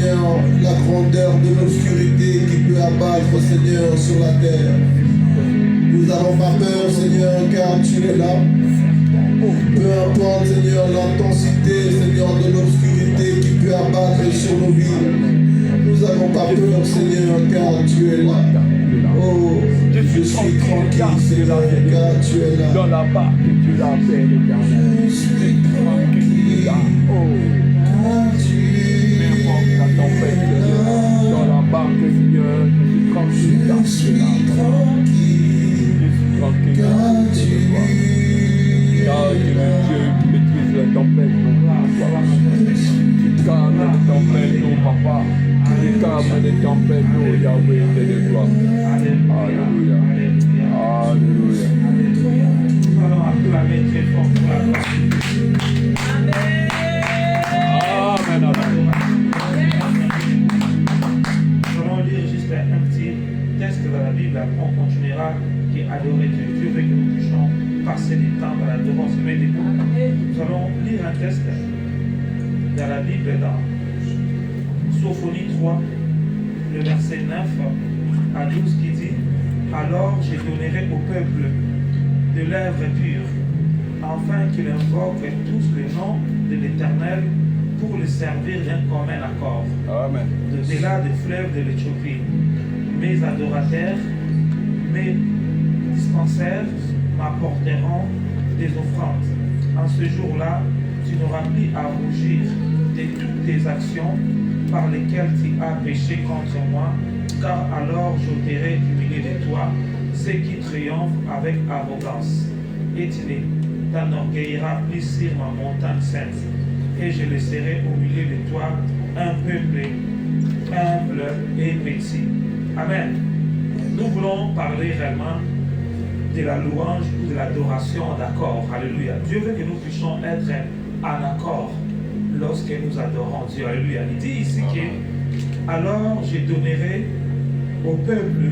Seigneur, la grandeur de l'obscurité qui peut abattre, Seigneur, sur la terre. Nous n'avons pas peur, Seigneur, car tu es là. Peu importe, Seigneur, l'intensité, Seigneur, de l'obscurité qui peut abattre sur nos vies. Nous n'avons pas peur, Seigneur, car tu es là. Oh, je suis tranquille, Seigneur, car tu es là. Dans la barque, tu l'appelles éternel. Je suis tranquille, car tu es N'importe la tempête, là. dans la barque, Seigneur, je suis tranquille, car Je tu es là. suis tranquille, Je suis tranquille, car tu es là. Car tu es le Dieu qui maîtrise la tempête, non, papa. Tu calmes les tempêtes, non, papa. Tu calmes les tempêtes, non, Yahweh, c'est de toi. Alléluia. Alléluia. Nous allons acclamer très fort pour la gloire. Amen, amen. Nous allons lire juste un petit texte de la Bible, après on continuera, qui est adorer Dieu. Dieu veut que nous puissions passer du temps dans l'adoration. Nous allons lire un texte dans la Bible, dans Sophonie 3, le verset 9 à 12 qui dit: alors je donnerai au peuple de lèvres pures, afin qu'il invoque tous le nom de l'Éternel pour le servir d'un commun accord. Amen. De-delà des fleuves de l'Éthiopie, mes adorateurs, mes dispensaires m'apporteront des offrandes. En ce jour-là, tu n'auras plus à rougir de toutes tes actions par lesquelles tu as péché contre moi, car alors j'ôterai du milieu de toi ceux qui triomphent avec arrogance, et tu ne t'enorgueilliras plus sur ma montagne sainte, et je laisserai au milieu de toi un peuple humble et petit. Amen. Nous voulons parler réellement de la louange ou de l'adoration d'accord. Alléluia. Dieu veut que nous puissions être en accord lorsque nous adorons Dieu. Alléluia. Il dit ici que alors je donnerai au peuple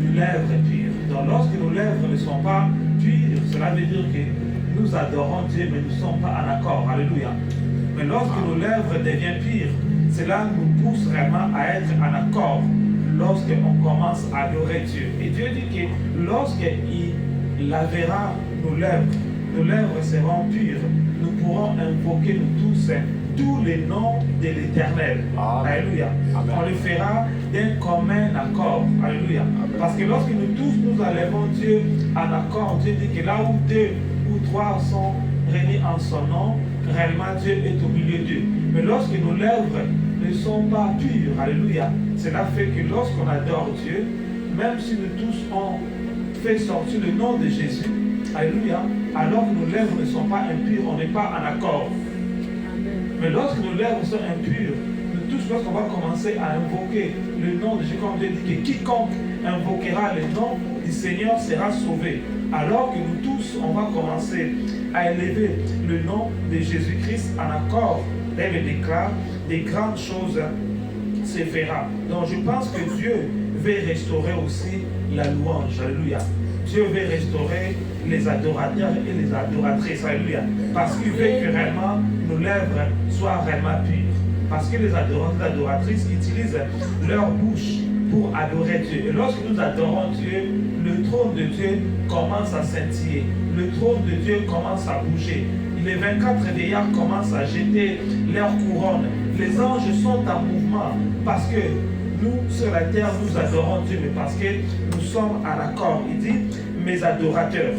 une lèvre pure. Donc lorsque nos lèvres ne sont pas pures, cela veut dire que nous adorons Dieu mais nous ne sommes pas en accord. Alléluia. Mais lorsque nos lèvres deviennent pures, cela nous pousse vraiment à être en accord lorsqu'on commence à adorer Dieu. Et Dieu dit que lorsqu'il lavera nos lèvres seront pures, nous pourrons invoquer nous tous les noms de l'Éternel. Alléluia. Amen. On le fera d'un commun accord. Alléluia. Amen. Parce que lorsque nous tous nous élevons Dieu en accord, Dieu dit que là où deux ou trois sont réunis en son nom, réellement Dieu est au milieu d'eux. Mais lorsque nos lèvres ne sont pas pures, alléluia, cela fait que lorsqu'on adore Dieu, même si nous tous on fait sortir le nom de Jésus, alléluia, alors que nos lèvres ne sont pas impures, on n'est pas en accord. Mais lorsque nos lèvres sont impures, nous tous, lorsqu'on va commencer à invoquer le nom de Jésus, comme Dieu dit que quiconque invoquera le nom du Seigneur sera sauvé. Alors que nous tous, on va commencer à élever le nom de Jésus-Christ en accord, elle déclare, des grandes choses se fera. Donc je pense que Dieu veut restaurer aussi la louange. Alléluia. Dieu veut restaurer les adorateurs et les adoratrices. Alléluia. Parce qu'il veut que réellement nos lèvres soient réellement pures. Parce que les adorateurs et adoratrices utilisent leur bouche pour adorer Dieu. Et lorsque nous adorons Dieu, le trône de Dieu commence à scintiller. Le trône de Dieu commence à bouger. Les 24 vieillards commencent à jeter leurs couronnes. Les anges sont en mouvement parce que nous, sur la terre, nous adorons Dieu, mais parce que nous sommes en accord. Il dit, mes adorateurs,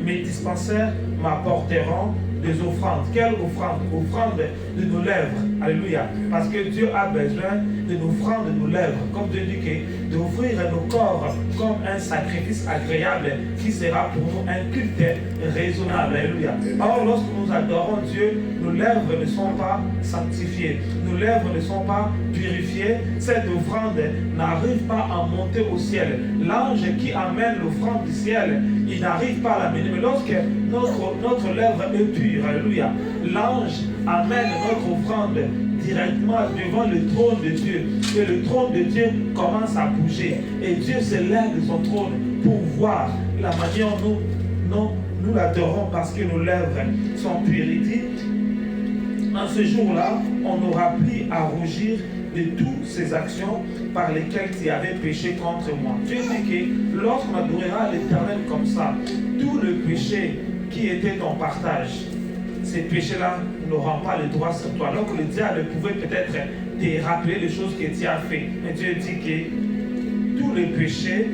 mes dispensaires m'apporteront des offrandes. Quelle offrande? Offrande de nos lèvres. Alléluia. Parce que Dieu a besoin de l'offrande de nos lèvres. Comme Dieu dit que d'offrir nos corps comme un sacrifice agréable qui sera pour nous un culte raisonnable. Alléluia. Or, lorsque nous adorons Dieu, nos lèvres ne sont pas sanctifiées. Nos lèvres ne sont pas purifiées. Cette offrande n'arrive pas à monter au ciel. L'ange qui amène l'offrande du ciel, il n'arrive pas à l'amener. Mais lorsque notre lèvre est pure, alléluia, l'ange amène notre offrande directement devant le trône de Dieu. Et le trône de Dieu commence à bouger. Et Dieu se lève de son trône pour voir la manière dont nous l'adorons parce que nos lèvres sont pures. Il dit, en ce jour-là, on n'aura plus à rougir de toutes ces actions par lesquelles tu avais péché contre moi. Dieu dit que lorsqu'on adorera l'Éternel comme ça, tout le péché qui était ton partage, ces péchés-là n'auront pas le droit sur toi. Alors que le diable pouvait peut-être te rappeler les choses que tu as fait. Mais Dieu dit que tous les péchés,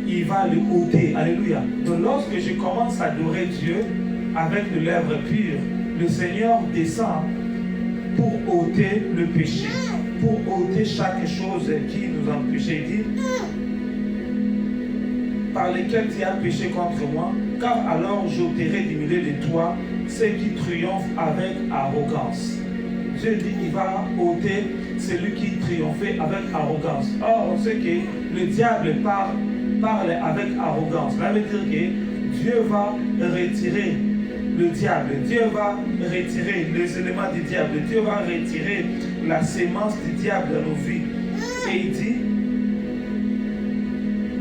il va les ôter. Alléluia. Donc lorsque je commence à adorer Dieu avec les lèvres pures, le Seigneur descend pour ôter le péché, pour ôter chaque chose qui nous empêchait. Il dit, par lesquels tu as péché contre moi, car alors j'ôterai du milieu de toi ceux qui triomphent avec arrogance. Dieu dit qu'il va ôter celui qui triomphait avec arrogance. Or, on sait que le diable parle avec arrogance. Cela veut dire que Dieu va retirer le diable, Dieu va retirer les éléments du diable, Dieu va retirer la sémence du diable dans nos vies. Et il dit,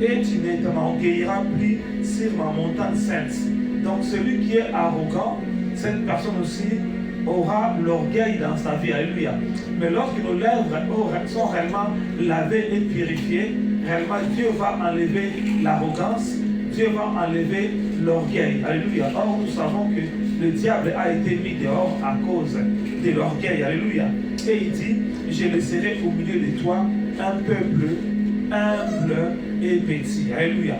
et tu ne t'enorgueilliras plus sur ma montagne sainte. Donc celui qui est arrogant, cette personne aussi aura l'orgueil dans sa vie. Alléluia. Mais lorsque nos lèvres sont réellement lavées et purifiées, réellement Dieu va enlever l'arrogance, Dieu va enlever l'orgueil. Alléluia. Or, nous savons que le diable a été mis dehors à cause de l'orgueil. Alléluia. Et il dit, je laisserai au milieu de toi un peuple humble et petit. Alléluia.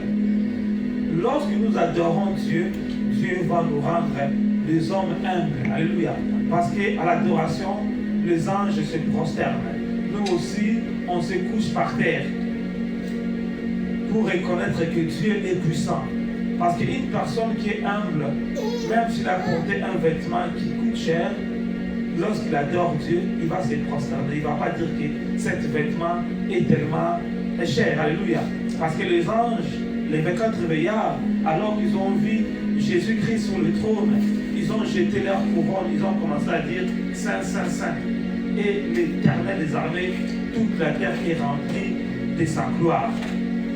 Lorsque nous adorons Dieu, Dieu va nous rendre des hommes humbles. Alléluia. Parce qu'à l'adoration, les anges se prosternent. Nous aussi, on se couche par terre pour reconnaître que Dieu est puissant. Parce qu'une personne qui est humble, même s'il a porté un vêtement qui coûte cher, lorsqu'il adore Dieu, il va se prosterner. Il ne va pas dire que cet vêtement est tellement cher. Alléluia. Parce que les anges, les 24 veillards, alors qu'ils ont vu Jésus-Christ sur le trône, ils ont jeté leur couronne, ils ont commencé à dire Saint, Saint, Saint. Et l'Éternel des armées, toute la terre est remplie de sa gloire.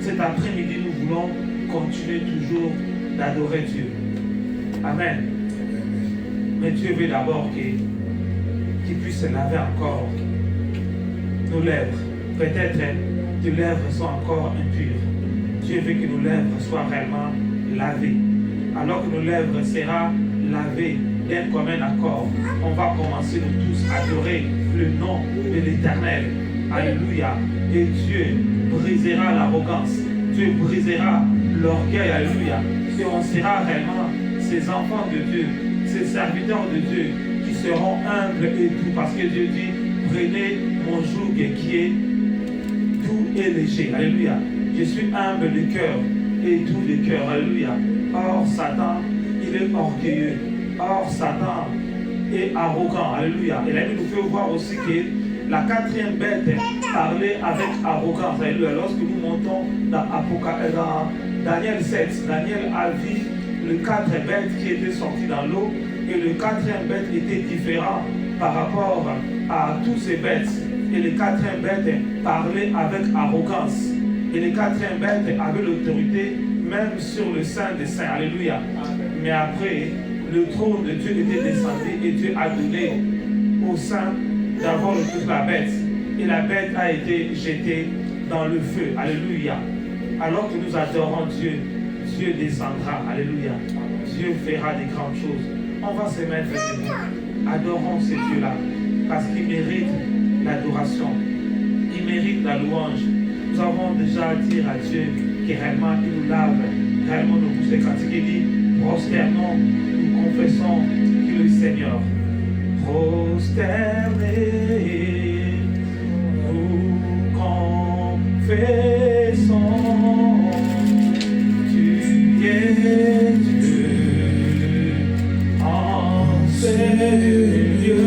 Cet après-midi, nous voulons continuer toujours d'adorer Dieu. Amen. Mais Dieu veut d'abord qu'il puisse laver encore nos lèvres. Peut-être que nos lèvres sont encore impures. Dieu veut que nos lèvres soient réellement lavées. Alors que nos lèvres seront lavées d'un commun accord, on va commencer nous tous à adorer le nom de l'Éternel. Alléluia. Et Dieu brisera l'arrogance. Dieu brisera l'orgueil. Alléluia. Et on sera réellement ces enfants de Dieu, ces serviteurs de Dieu qui seront humbles et doux. Parce que Dieu dit, prenez mon joug qui est doux et léger. Alléluia. Je suis humble de cœur et doux de cœur. Alléluia. Or, Satan, il est orgueilleux. Or, Satan est arrogant. Alléluia. Et là, il nous fait voir aussi que la quatrième bête parlait avec arrogance. Alléluia. Lorsque nous montons dans Daniel 7, Daniel a vu les 4 bêtes qui étaient sorties dans l'eau. Et le 4e bête était différent par rapport à tous ces bêtes. Et le 4e bête parlait avec arrogance. Et le 4e bête avait l'autorité même sur le Saint des Saints. Alléluia. Mais après, le trône de Dieu était descendu et Dieu a donné au Saint d'avoir le plus la bête. Et la bête a été jetée dans le feu. Alléluia. Alors que nous adorons Dieu, Dieu descendra. Alléluia. Dieu fera des grandes choses. On va se mettre debout. Adorons ce Dieu-là. Parce qu'il mérite l'adoration. Il mérite la louange. Nous avons déjà dit à Dieu que réellement il nous lave, réellement nous pousse. Quand il dit prosternons, nous confessons qu'il est le Seigneur. Prosternez, nous confessons, tu es Dieu en ce lieu. Dieu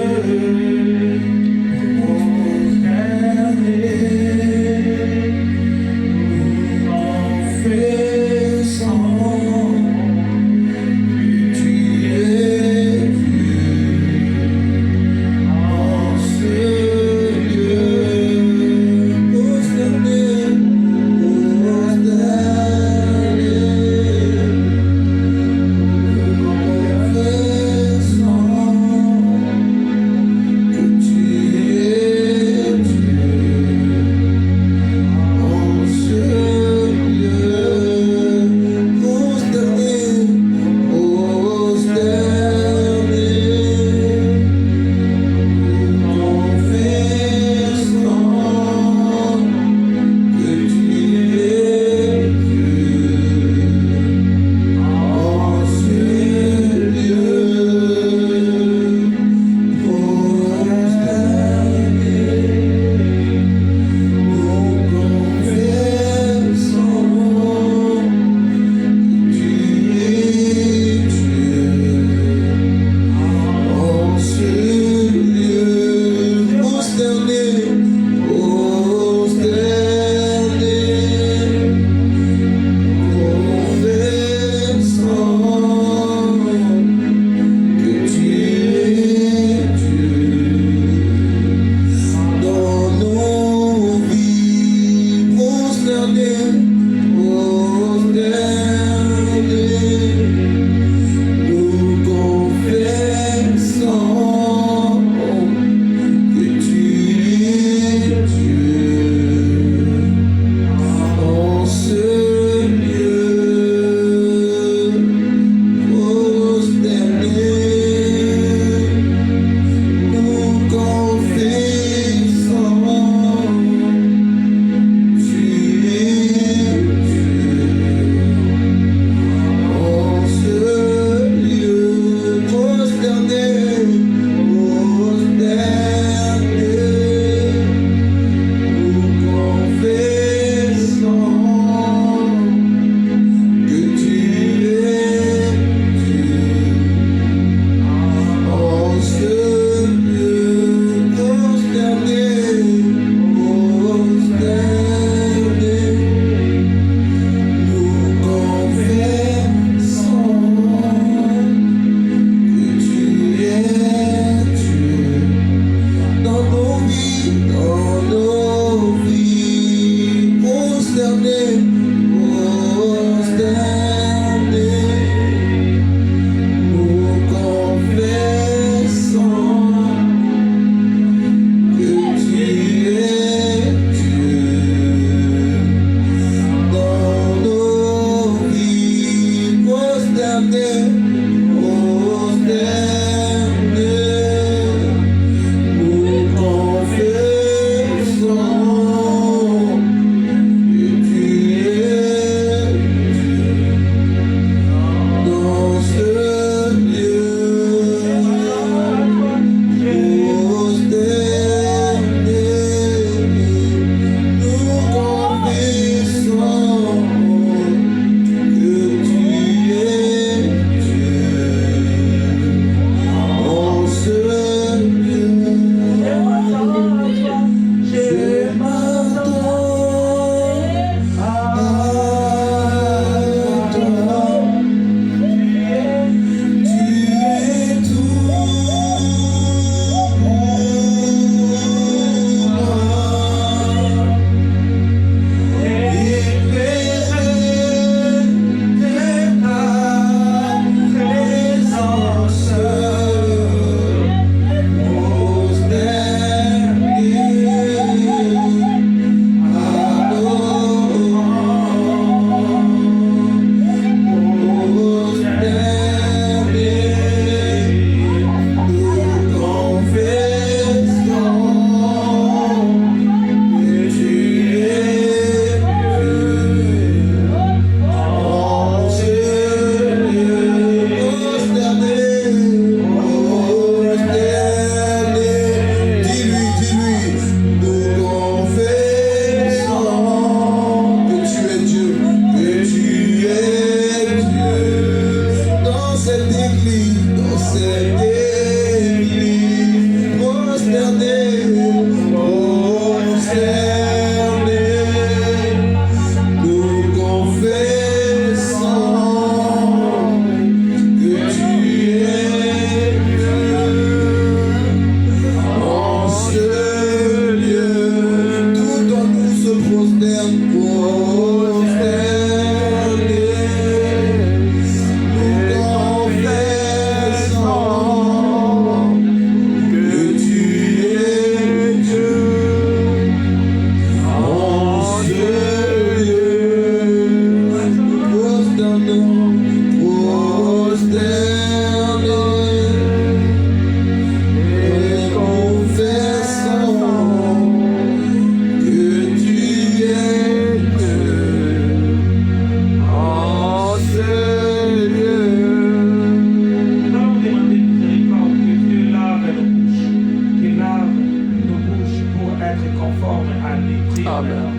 être conforme à l'esprit. Amen.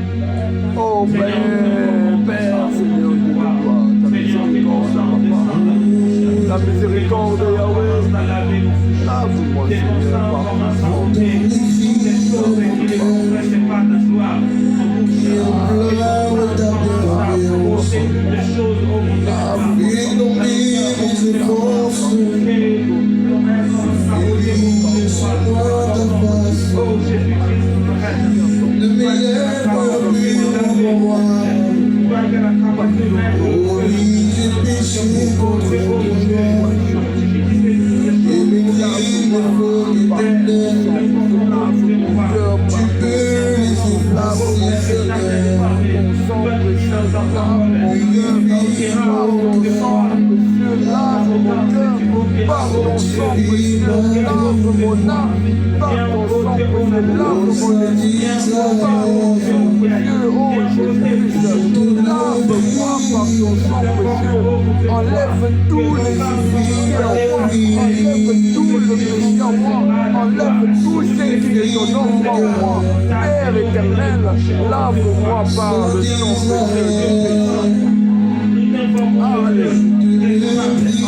Oh Seigneur, Père, Seigneur, de gloire, ta miséricorde, Papa. La miséricorde, Yahweh. Lave-moi, Seigneur, par ton sang. Enlève tous les iniquités en moi, enlève tout le péché en moi, enlève tout ce qui est ton nom en moi. Père éternel, lave-moi par le sang précieux du péché.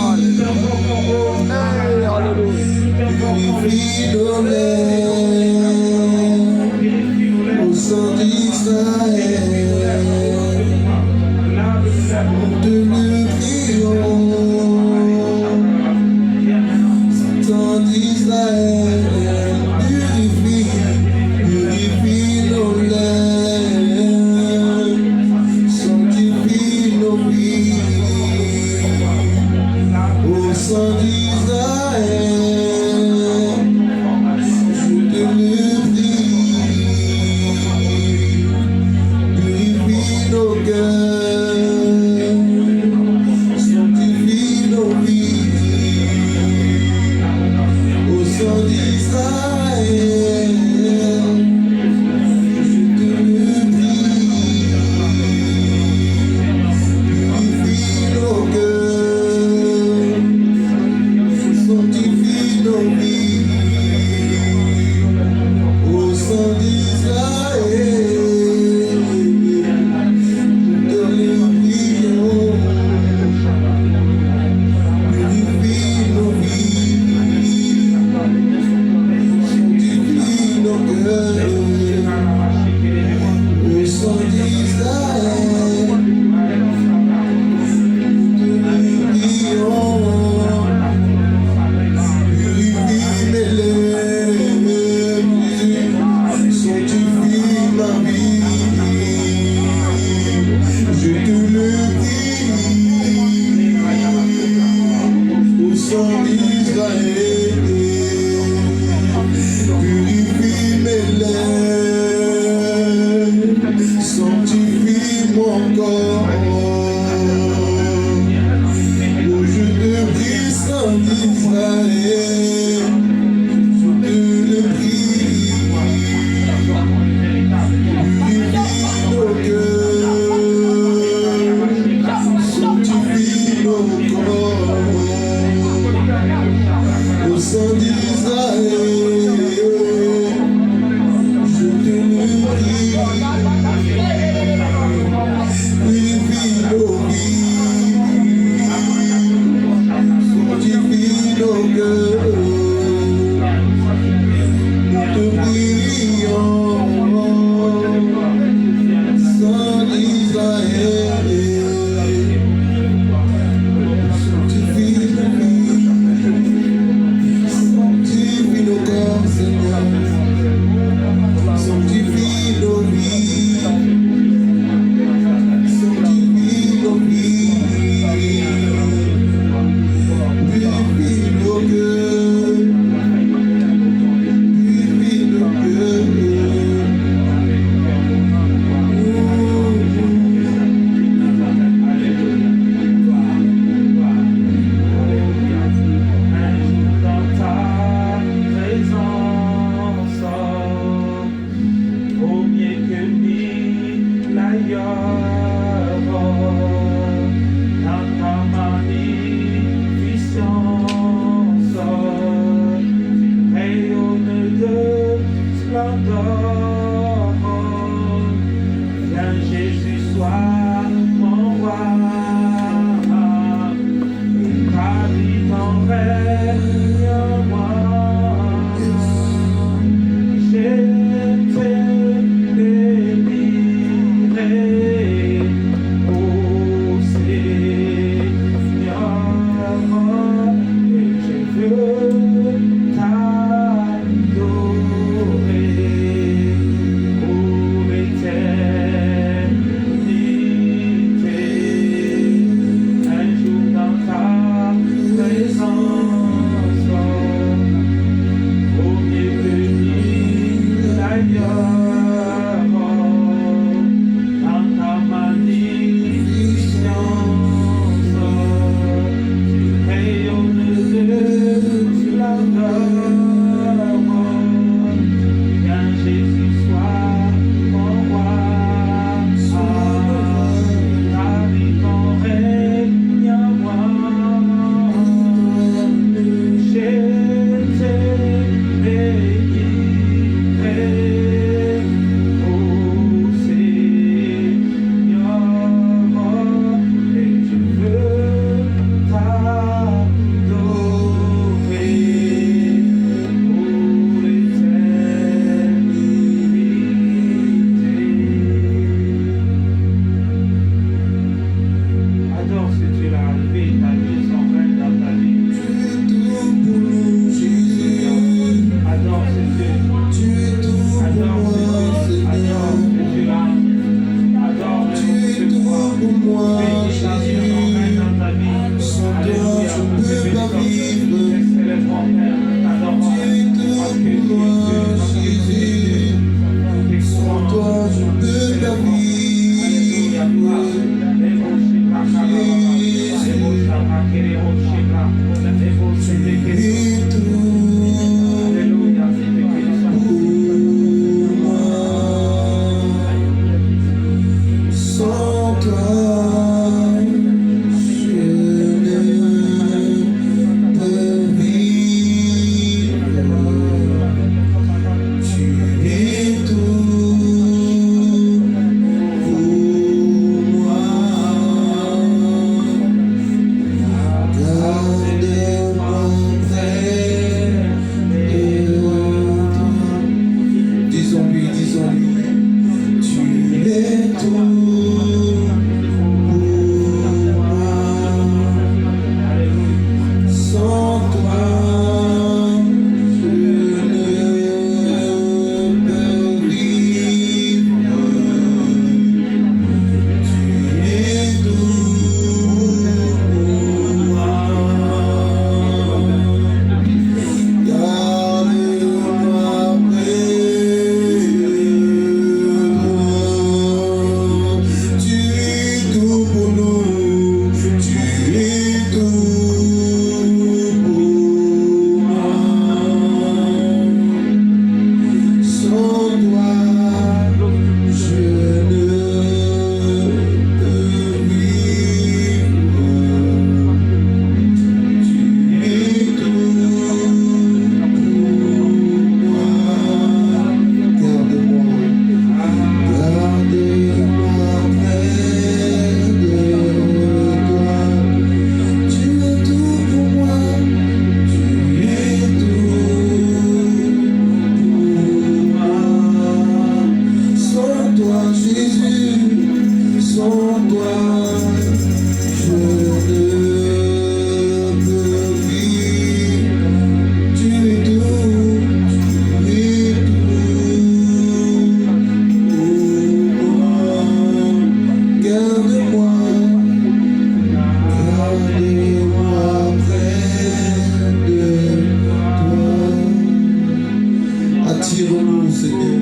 Alléluia. Au sang d'Israël, nous te le prions. Sang d'Israël, purifie nos lèvres, sanctifie nos vies. Au sang d'Israël, splendeur. sois mon roi. Établis ton règne en moi. Je te bénirai, ô Seigneur, et je veux t'adorer pour l'éternité. Un jour dans ta présence, au mieux venu d'ailleurs, dans ta magnificence, tu rayonnes de splendeur. Viens Jésus, sois mon roi. Établis ton règne en moi. Je te bénirai, ô Seigneur, et je veux t'adorer pour l'éternité. Adore ce Dieu-là, levé ta vie, son règne dans ta vie. Adore ce Dieu. Adore ce Dieu. Adore ce Dieu-là. Adore le Dieu. Bénis ta vie, son règne dans ta vie. Alléluia. Célèbre mon Père. Adore-moi. Parce que tu es Dieu. Parce que tu es Dieu. Sans toi, je peux pas vivre. Sans toi, je ne peux vivre. Tu es tout pour moi. Garde-moi près de toi. Disons-lui, tu es tout. Sans toi, je ne peux vivre. Tu es tout pour moi. Garde-moi près de toi. Tu es tout pour nous. Tu es tout pour moi. Sans toi, je ne peux vivre. Tu es tout pour moi. Garde-moi près de toi. Tu es tout pour moi. Tu es tout pour moi. Sans toi, Jésus, sans toi, je ne peux vivre. Tu es tout pour moi. Garde-moi près de toi. Attire-nous, Seigneur.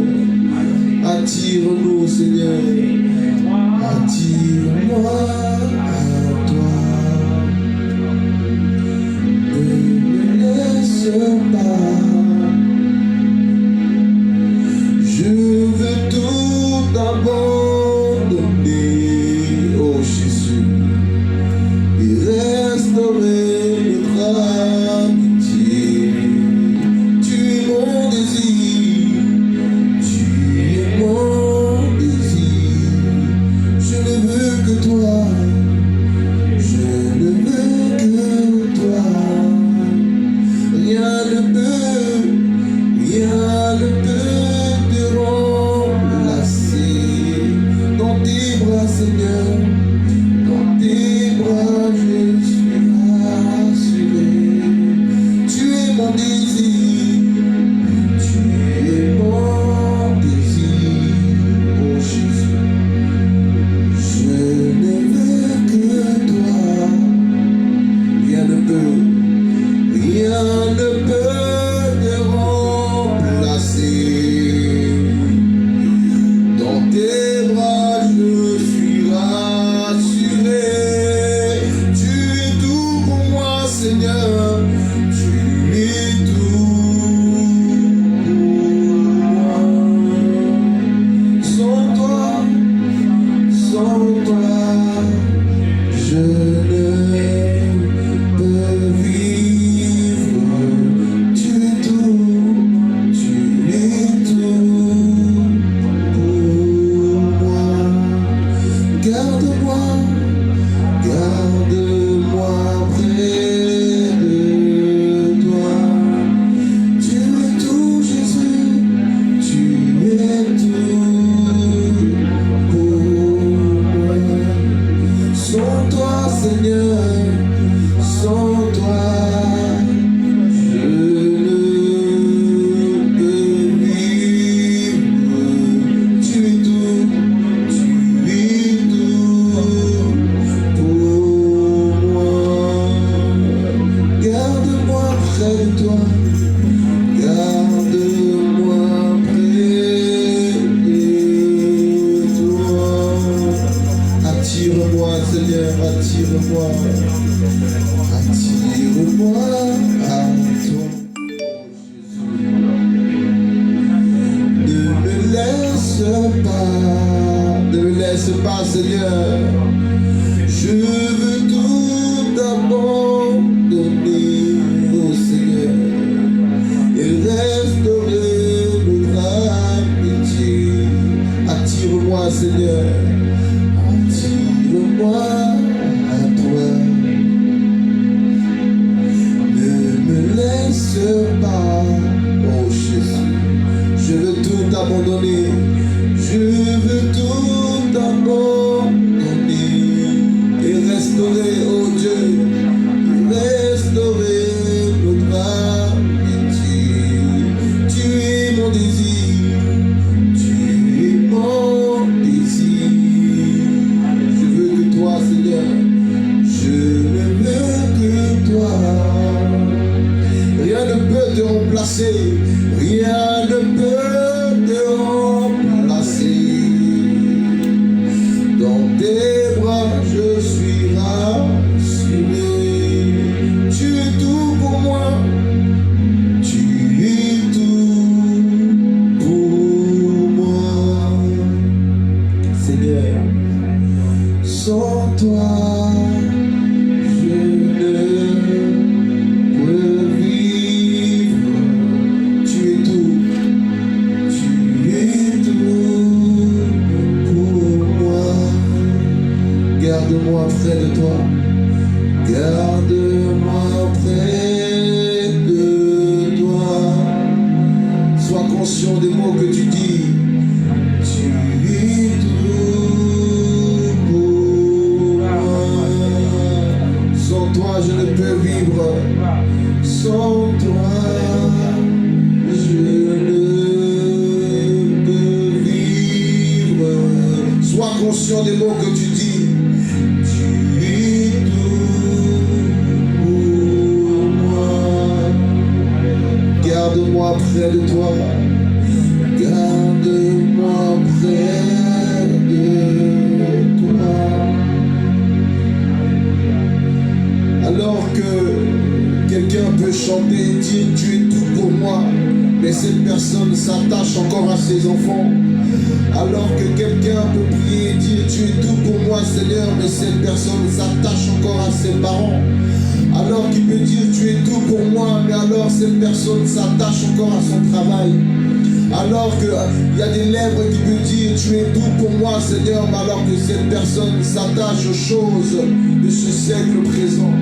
Attire-nous, Seigneur. Attire-moi à toi. Ne me laisse pas. Je veux tout abandonner, oh Jésus, et restaurer notre amitié. Tu es mon désir, tu es mon désir. Je ne attire-moi, attire-moi à toi. Ne me laisse pas, Seigneur. Je veux tout abandonner au Seigneur et restaurer notre amitié. Attire-moi, Seigneur, attire-moi à toi. Ne me laisse pas, oh Jésus. Je veux tout abandonner. Je veux tout abandonner et restaurer, oh Dieu, restaurer notre amitié. Tu es mon désir, tu es mon désir. Je veux que toi, Seigneur, je ne veux que toi. Rien ne peut te remplacer, rien ne peut te remplacer. Dans tes bras je suis rassuré. Tu es tout pour moi, tu es tout pour moi. Seigneur, sans toi je ne peux vivre. Tu es tout pour moi. Garde-moi près de toi, garde-moi près de toi. Sois conscient des mots que tu dis. Tu es tout pour moi. Sans toi je ne peux vivre. Sans toi je ne peux vivre. Sois conscient des mots que tu dis. Tu es tout pour moi. Garde-moi près de toi. Garde-moi près de toi. Alors que quelqu'un peut chanter, dire tu es tout pour moi, mais cette personne s'attache encore à ses enfants. Alors que quelqu'un peut prier et dire tu es tout pour moi Seigneur, mais cette personne s'attache encore à ses parents. Alors qu'il peut dire tu es tout pour moi, mais alors cette personne s'attache encore à son travail. Alors qu'il y a des lèvres qui peuvent dire tu es tout pour moi Seigneur, mais alors que cette personne s'attache aux choses de ce siècle présent.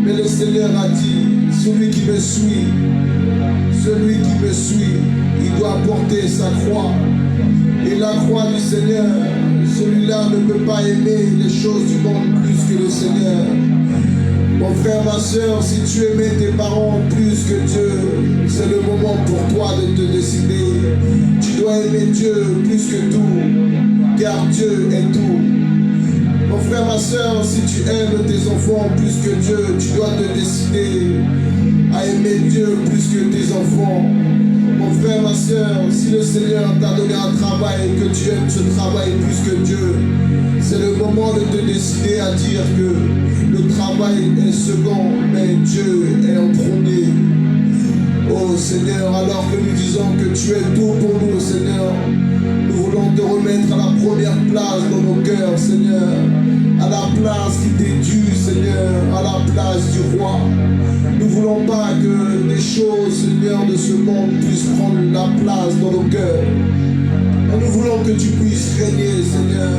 Mais le Seigneur a dit, celui qui me suit, il doit porter sa croix. Et la croix du Seigneur, celui-là ne peut pas aimer les choses du monde plus que le Seigneur. Mon frère, ma soeur, si tu aimais tes parents plus que Dieu, c'est le moment pour toi de te décider. Tu dois aimer Dieu plus que tout, car Dieu est tout. Mon frère, ma soeur, si tu aimes tes enfants plus que Dieu, tu dois te décider à aimer Dieu plus que tes enfants. Mon frère, ma soeur, si le Seigneur t'a donné un travail et que tu aimes ce travail plus que Dieu, c'est le moment de te décider à dire que le travail est second, mais Dieu est en premier. Oh Seigneur, alors que nous disons que tu es tout pour nous, Seignur, nous voulons te remettre à la première place dans nos cœurs, Seigneur, à la place qui t'est due, Seigneur, à la place du roi. Nous ne voulons pas que des choses, Seigneur, de ce monde puissent prendre la place dans nos cœurs. Mais nous voulons que tu puisses régner, Seigneur.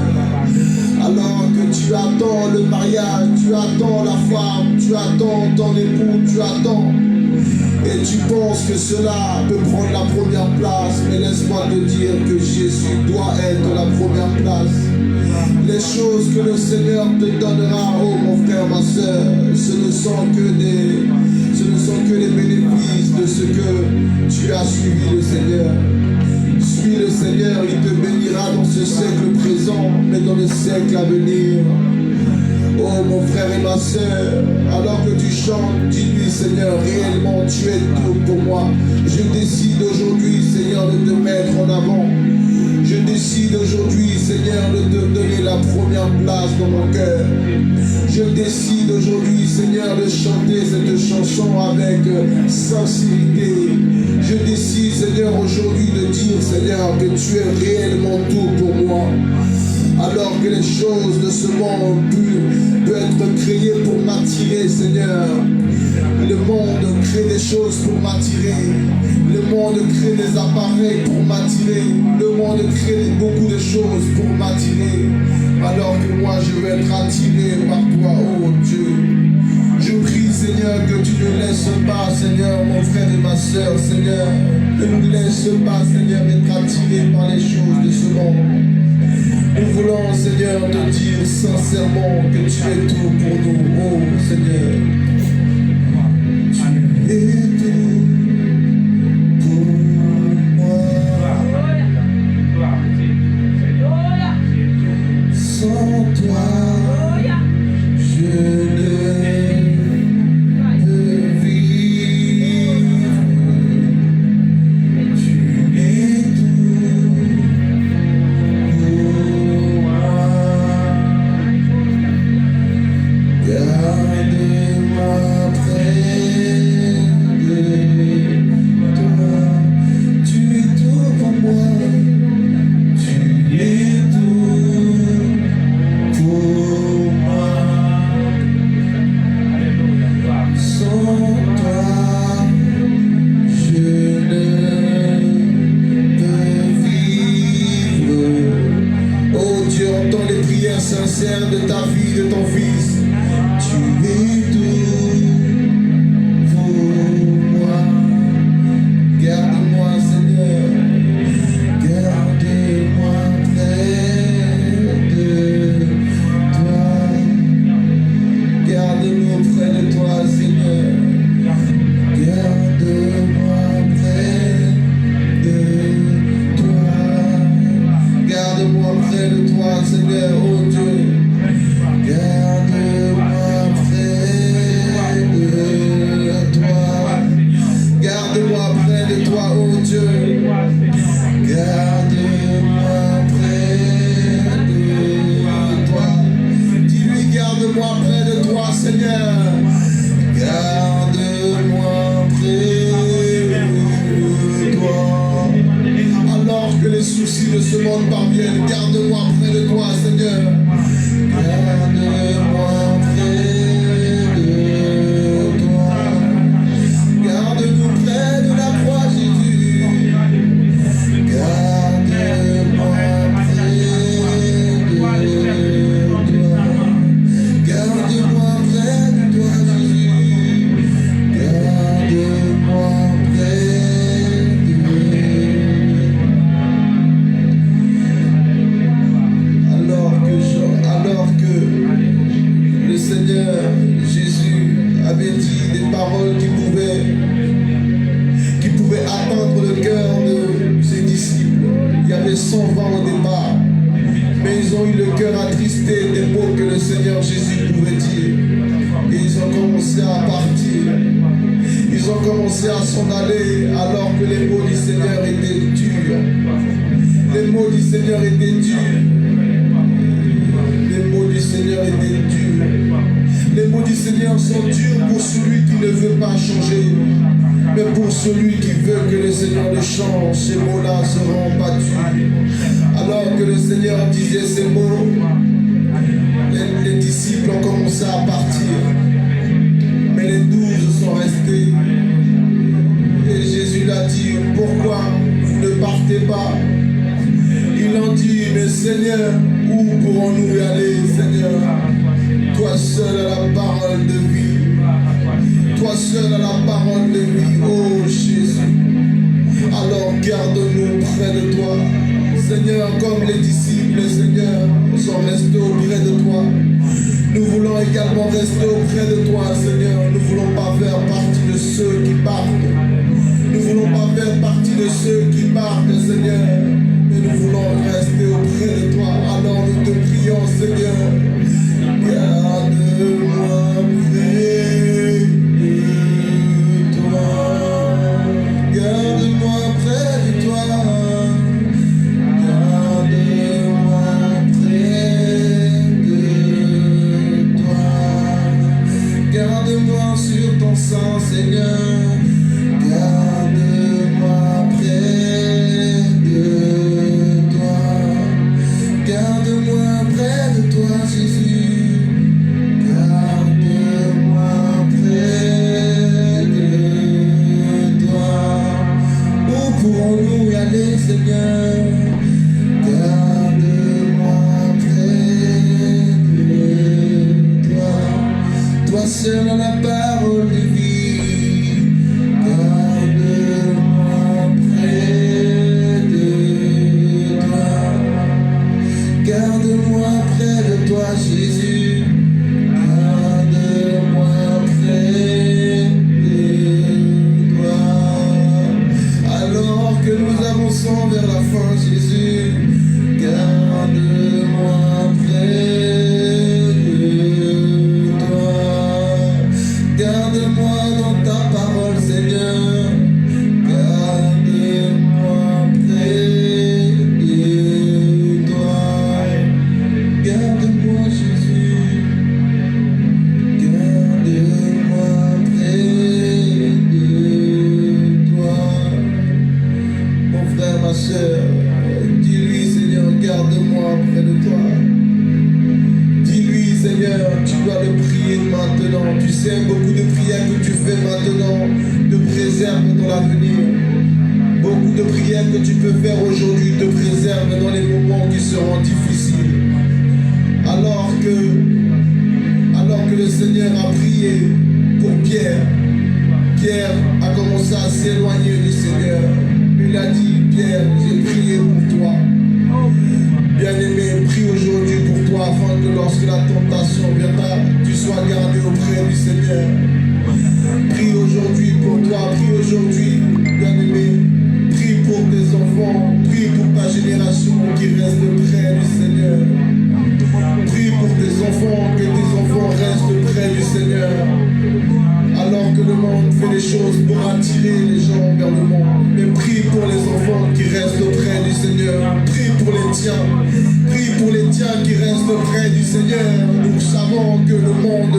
Alors que tu attends le mariage, tu attends la femme, tu attends ton époux, tu attends. Et tu penses que cela peut prendre la première place, mais laisse-moi te dire que Jésus doit être la première place. Les choses que le Seigneur te donnera, oh mon frère, ma soeur, ce ne sont que les bénéfices de ce que tu as suivi le Seigneur. Suis le Seigneur, il te bénira dans ce siècle présent, mais dans le siècle à venir. Oh mon frère et ma soeur, alors que tu chantes, dis-lui Seigneur, réellement tu es tout pour moi. Je décide aujourd'hui Seigneur de te mettre en avant. Je décide aujourd'hui Seigneur Seigneur, de te donner la première place dans mon cœur. Je décide aujourd'hui, Seigneur, de chanter cette chanson avec sincérité. Je décide, Seigneur, aujourd'hui de dire, Seigneur, que tu es réellement tout pour moi. Alors que les choses de ce monde peuvent être créées pour m'attirer, Seigneur. Le monde crée des choses pour m'attirer. Le monde crée des appareils pour m'attirer. Le monde crée beaucoup de choses pour m'attirer. Alors que moi je vais être attiré par toi, oh Dieu. Je prie, Seigneur, que tu ne laisses pas, Seigneur, mon frère et ma soeur, Seigneur. Ne nous laisse pas, Seigneur, être attirés par les choses de ce monde. Nous voulons, Seigneur, te dire sincèrement que tu es tout pour nous, oh Seigneur. Tu es tout pour moi. Sans toi, je ne peux vivre. Tu es tout pour moi. Garde-moi près de toi. Tu es tout pour moi. Tu es tout pour moi. Sans toi, je ne peux vivre. Oh Dieu, entends les prières sincères de ta fille, de ton fils. Tu es tout pour moi. Garde-moi, Seigneur. Garde-moi près de toi. Garde-nous près de toi, Seigneur. Garde-moi près de toi. Garde-moi près de toi, Seigneur, oh Dieu. Garde-moi près de toi. Garde-moi près de toi, oh Dieu. Garde-moi près de toi. Dis-lui, garde-moi près de toi, Seigneur. Garde-moi près de toi. Alors que les soucis de ce monde parviennent, garde-moi près de toi, Seigneur. Garde-moi près de toi. Garde-nous près de la croix, Jésus. Garde-moi près de toi. Garde-moi près de toi, Jésus. Garde-moi près de toi. Alors que le Seigneur Jésus avait dit des paroles qui pouvaient atteindre le cœur de ses disciples. Il y avait 100 vents au départ, mais ils ont eu le cœur attristé des mots que le Seigneur Jésus pouvait dire. Et ils ont commencé à partir. Ils ont commencé à s'en aller alors que les mots du Seigneur étaient durs. Les mots du Seigneur étaient durs. Les mots du Seigneur étaient durs. Les mots du Seigneur sont durs pour celui qui ne veut pas changer. Mais pour celui qui veut que le Seigneur le change, ces mots-là seront battus. Alors que le Seigneur disait ces mots, les disciples ont commencé à partir. Mais les 12 sont restés. Et Jésus l'a dit, pourquoi vous ne partez pas? Ils ont dit, mais Seigneur, où pourrons-nous aller, Seigneur? Toi seul à la parole de vie. Toi seul à la parole de vie, oh Jésus. Alors garde-nous près de toi. Seigneur, comme les disciples, Seigneur, sont restés auprès de toi. Nous voulons également rester auprès de toi, Seigneur. Nous ne voulons pas faire partie de ceux qui partent. Nous ne voulons pas faire partie de ceux qui partent, Seigneur. Mais nous voulons rester auprès de toi. Alors nous te prions, Seigneur. Garde-moi près de toi. Garde-moi près de toi. Garde-moi Jésus, garde-moi près de toi. Alors que nous avançons vers la fin, Jésus, garde-moi près de toi. Garde-moi dans ta parole, Seigneur. Garde-moi près de toi. Garde-moi, Jésus. Garde-moi près de toi. Mon frère, ma soeur, dis-lui, Seigneur, garde-moi près de toi. Dis-lui, Seigneur, tu dois le prier maintenant. Tu sais, beaucoup de prières que tu fais maintenant te préservent dans l'avenir. Beaucoup de prières que tu peux faire aujourd'hui te préservent dans les moments qui seront difficiles. Alors que le Seigneur a prié pour Pierre, Pierre a commencé à s'éloigner du Seigneur. Il a dit, Pierre, j'ai prié pour toi. Bien-aimé, prie aujourd'hui pour toi afin que lorsque la tentation viendra, tu sois gardé auprès du Seigneur. Prie aujourd'hui pour toi, prie aujourd'hui, bien-aimé. Prie pour tes enfants, prie pour ta génération qui reste près du Seigneur. Prie pour tes enfants, que tes enfants restent près du Seigneur. Alors que le monde fait des choses pour attirer les gens vers le monde. Mais prie pour les enfants qui restent auprès du Seigneur. Prie pour les tiens. Prie pour les tiens qui restent auprès du Seigneur. Nous savons que le monde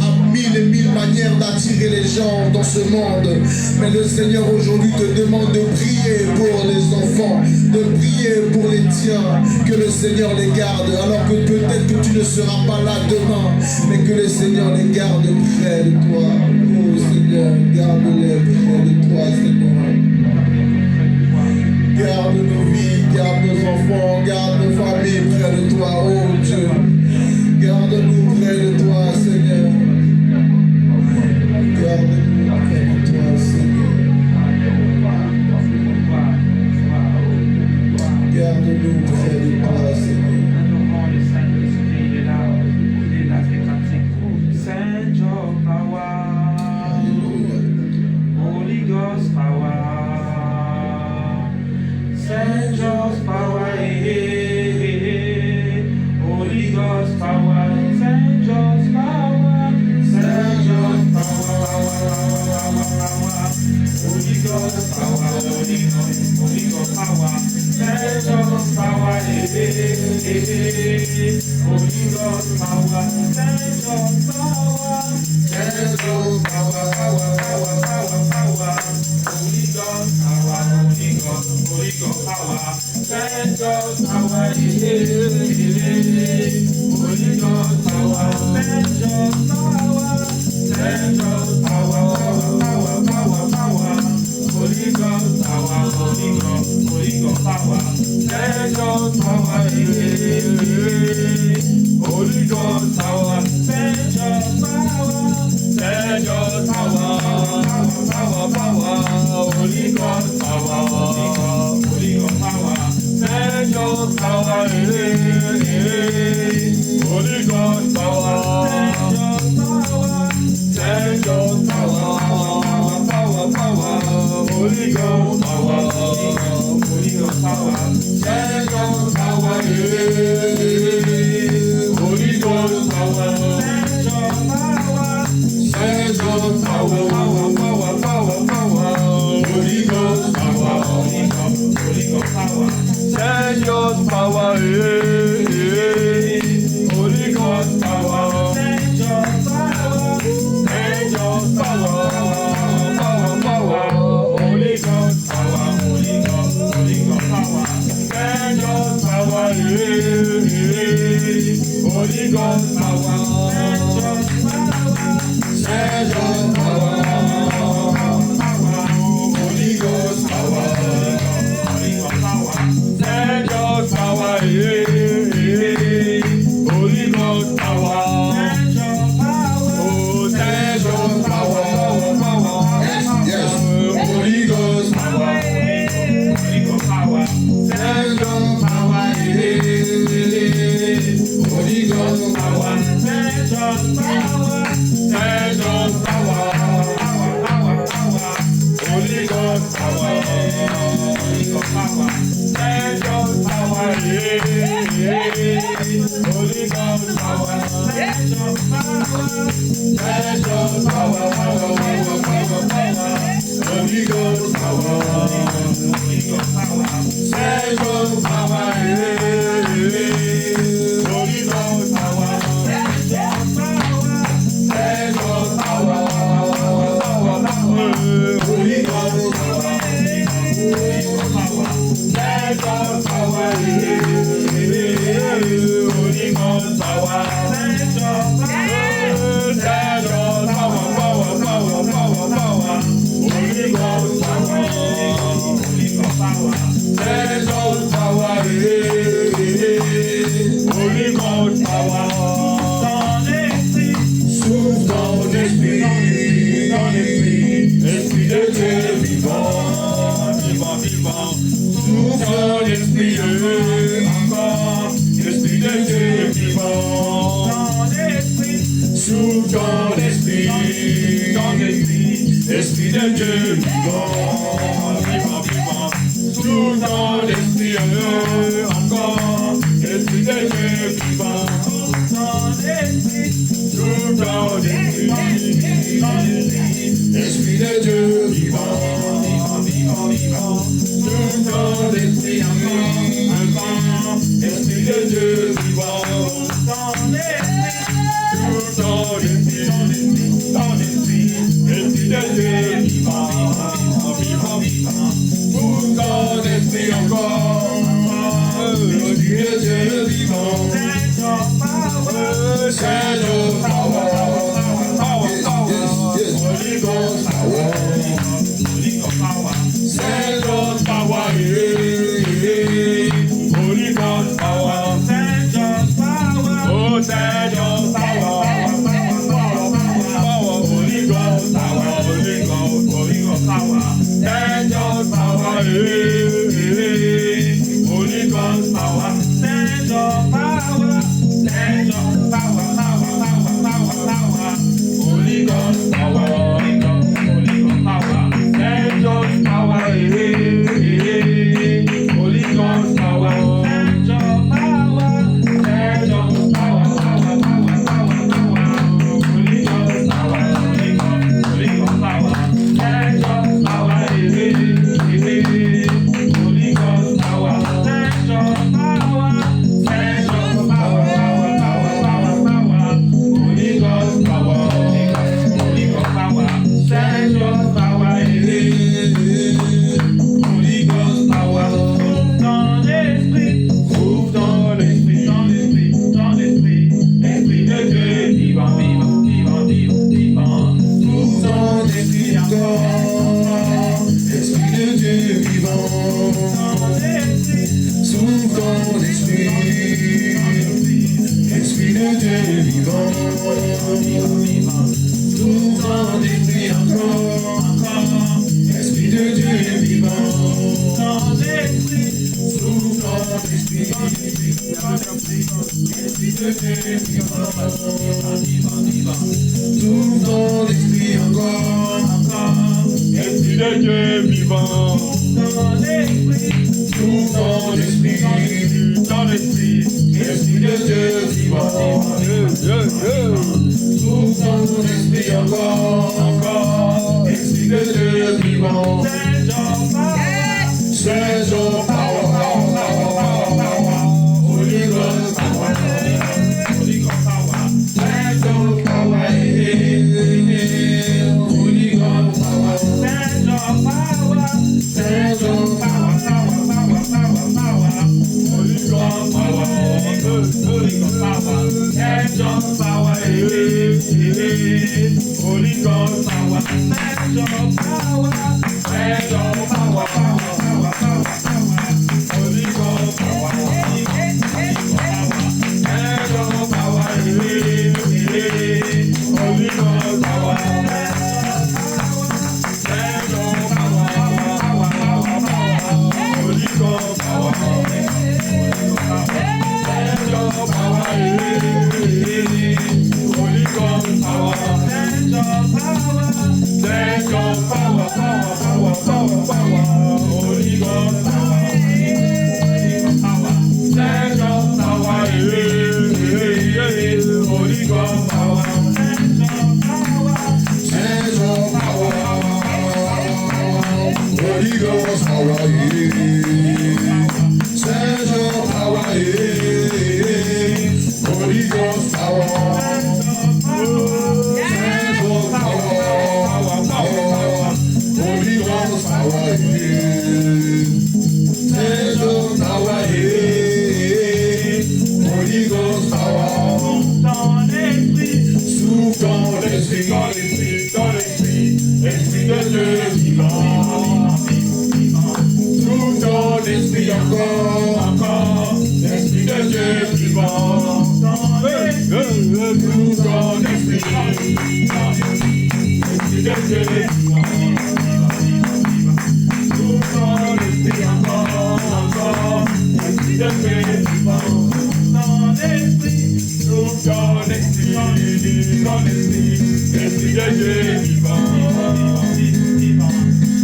a mille et mille manières d'attirer les gens dans ce monde. Mais le Seigneur aujourd'hui te demande de prier pour les enfants, de prier pour les tiens, que le Seigneur les garde. Alors que peut-être que tu ne seras pas là demain, mais que le Seigneur les garde près de toi. Oh Seigneur, garde-les près de toi, Seigneur. Garde nos vies, garde nos enfants, garde nos familles près de toi, oh Dieu. Garde-nous près de toi, Seigneur. Garde-nous près de toi, Seigneur. Garde-nous près de toi, Seigneur. Send your power, Holy Ghost power. Send your power, Holy Ghost power. Send your power, send your power. Holy Ghost power, Holy Ghost power. Send your power, Holy Ghost power. Send your power, send your power, power. Holy Ghost power, Holy Ghost power. Send your power, Holy Ghost power. Send your power, send your power, power. Holy Ghost power, Holy Ghost power. Send your power, Holy Ghost power. Send your power, send your power, power. Holy Ghost power, Holy Ghost power. Send your power, Holy Ghost power. Send your power, power. Holy Ghost power, Holy Ghost power. Send your power, Holy Ghost power. Send your power, power. Holy Ghost power, Holy Ghost power. Send your power, Holy Ghost power. Send your power, send your power, power. Holy Ghost power, Holy Ghost power. Send your power, Holy Ghost power. Send your power, Holy Ghost power, Holy Ghost power. Send your power, Holy Ghost power. Angel power. Angel power. Holy Ghost power. Holy Ghost power. Angel power. Holy Ghost power. Angel power. Angel power. Holy Ghost power. Souffle dans l'esprit, esprit de Dieu vivant, vivant, vivant. Souffle dans l'esprit encore, esprit de Dieu vivant. Souffle dans l'esprit, esprit de Dieu vivant, vivant, vivant. Souffle dans l'esprit encore, esprit de Dieu vivant. Souffle dans l'esprit, esprit de Dieu vivant, vivant, vivant, vivant. Souffle dans l'esprit encore, esprit de Dieu vivant. Souffle dans l'esprit, esprit de Dieu vivant, vivant, vivant. Souffle dans l'esprit encore, esprit de Dieu vivant. Send your power, power, power, Holy Ghost power, Holy Ghost power. Send your power, Holy Ghost power. Send your power, oh send your power, power, Holy Ghost power, Holy Ghost power. Send your power, Holy Ghost power. Send your power. Send your power, power, power, power, power. Holy Ghost power, Holy Ghost power. Send your power, Holy Ghost power. Send your power, send your power, power, power, power, power. Holy Ghost power, Holy Ghost power. Send your power, Holy Ghost power. Send your power, send your power. Souffle dans l'esprit encore, esprit de Dieu vivant. Souffle dans l'esprit, esprit de Dieu vivant. Souffle dans l'esprit encore, esprit de Dieu vivant. Send your power, power, power, power, power. Holy Ghost power, Holy Ghost power. Send your power, Holy Ghost power. Send your power, send your power, power, power, power, power. Holy Ghost power, Holy Ghost power. Send your power, Holy Ghost power. Send your power, send your power, power, power, power, power. Holy Ghost power, Holy Ghost power. Send your power, Holy Ghost power. Send your power, power, power, power. Holy Ghost power, send your power, Holy Ghost power. Send your power, send your power. Esprit de Dieu vivant,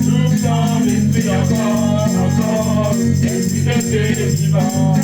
tout dans l'esprit encore, esprit de Dieu vivant.